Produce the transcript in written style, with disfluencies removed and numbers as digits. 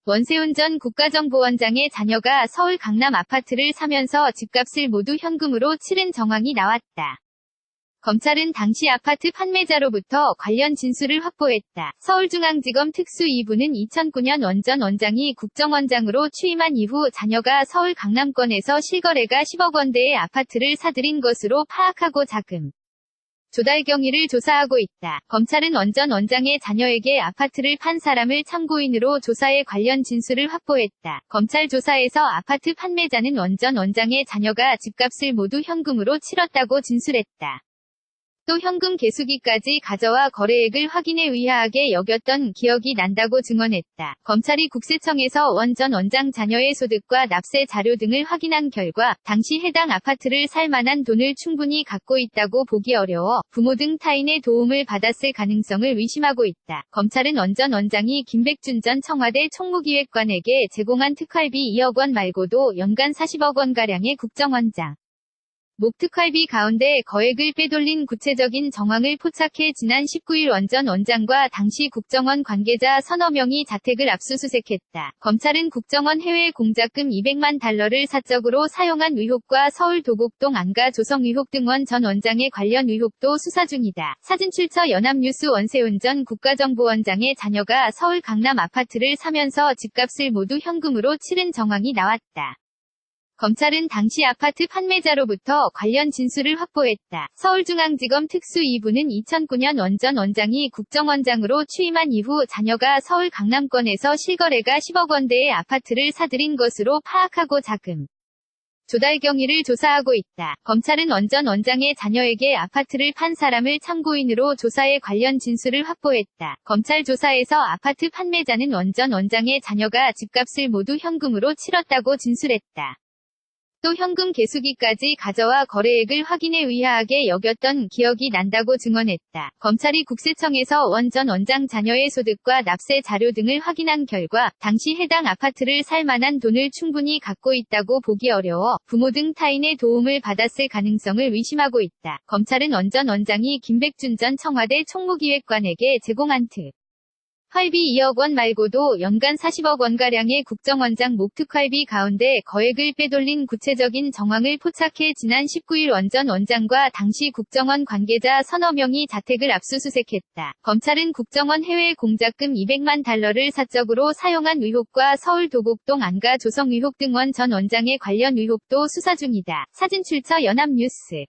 원세훈 전 국가정보원장의 자녀가 서울 강남 아파트를 사면서 집값을 모두 현금으로 치른 정황이 나왔다. 검찰은 당시 아파트 판매자로부터 관련 진술을 확보했다. 서울중앙지검 특수 2부는 2009년 원 전 원장이 국정원장으로 취임한 이후 자녀가 서울 강남권에서 실거래가 10억 원대의 아파트를 사들인 것으로 파악하고 자금 조달 경위를 조사하고 있다. 검찰은 원 전 원장의 자녀에게 아파트를 판 사람을 참고인으로 조사해 관련 진술을 확보했다. 검찰 조사에서 아파트 판매자는 원 전 원장의 자녀가 집값을 모두 현금으로 치렀다고 진술했다. 또 현금 개수기까지 가져와 거래액을 확인에 의아하게 여겼던 기억이 난다고 증언했다. 검찰이 국세청에서 원 전 원장 자녀의 소득과 납세 자료 등을 확인한 결과 당시 해당 아파트를 살 만한 돈을 충분히 갖고 있다고 보기 어려워 부모 등 타인의 도움을 받았을 가능성을 의심하고 있다. 검찰은 원 전 원장이 김백준 전 청와대 총무기획관에게 제공한 특활비 2억 원 말고도 연간 40억 원가량의 국정원장 목특활비 가운데 거액을 빼돌린 구체적인 정황을 포착해 지난 19일 원 전 원장과 당시 국정원 관계자 서너 명이 자택을 압수수색했다. 검찰은 국정원 해외 공작금 200만 달러를 사적으로 사용한 의혹과 서울 도곡동 안가 조성 의혹 등 원 전 원장의 관련 의혹도 수사 중이다. 사진출처 연합뉴스 원세훈 전 국가정보원장의 자녀가 서울 강남 아파트를 사면서 집값을 모두 현금으로 치른 정황이 나왔다. 검찰은 당시 아파트 판매자로부터 관련 진술을 확보했다. 서울중앙지검 특수 2부는 2009년 원 전 원장이 국정원장으로 취임한 이후 자녀가 서울 강남권에서 실거래가 10억 원대의 아파트를 사들인 것으로 파악하고 자금 조달 경위를 조사하고 있다. 검찰은 원 전 원장의 자녀에게 아파트를 판 사람을 참고인으로 조사해 관련 진술을 확보했다. 검찰 조사에서 아파트 판매자는 원 전 원장의 자녀가 집값을 모두 현금으로 치렀다고 진술했다. 또 현금 개수기까지 가져와 거래액을 확인에 의아하게 여겼던 기억이 난다고 증언했다. 검찰이 국세청에서 원 전 원장 자녀의 소득과 납세 자료 등을 확인한 결과 당시 해당 아파트를 살 만한 돈을 충분히 갖고 있다고 보기 어려워 부모 등 타인의 도움을 받았을 가능성을 의심하고 있다. 검찰은 원 전 원장이 김백준 전 청와대 총무기획관에게 제공한 특활비 2억 원 말고도 연간 40억 원가량의 국정원장 목특활비 가운데 거액을 빼돌린 구체적인 정황을 포착해 지난 19일 원 전 원장과 당시 국정원 관계자 서너 명이 자택을 압수수색했다. 검찰은 국정원 해외 공작금 200만 달러를 사적으로 사용한 의혹과 서울 도곡동 안가 조성 의혹 등 원 전 원장의 관련 의혹도 수사 중이다. 사진출처 연합뉴스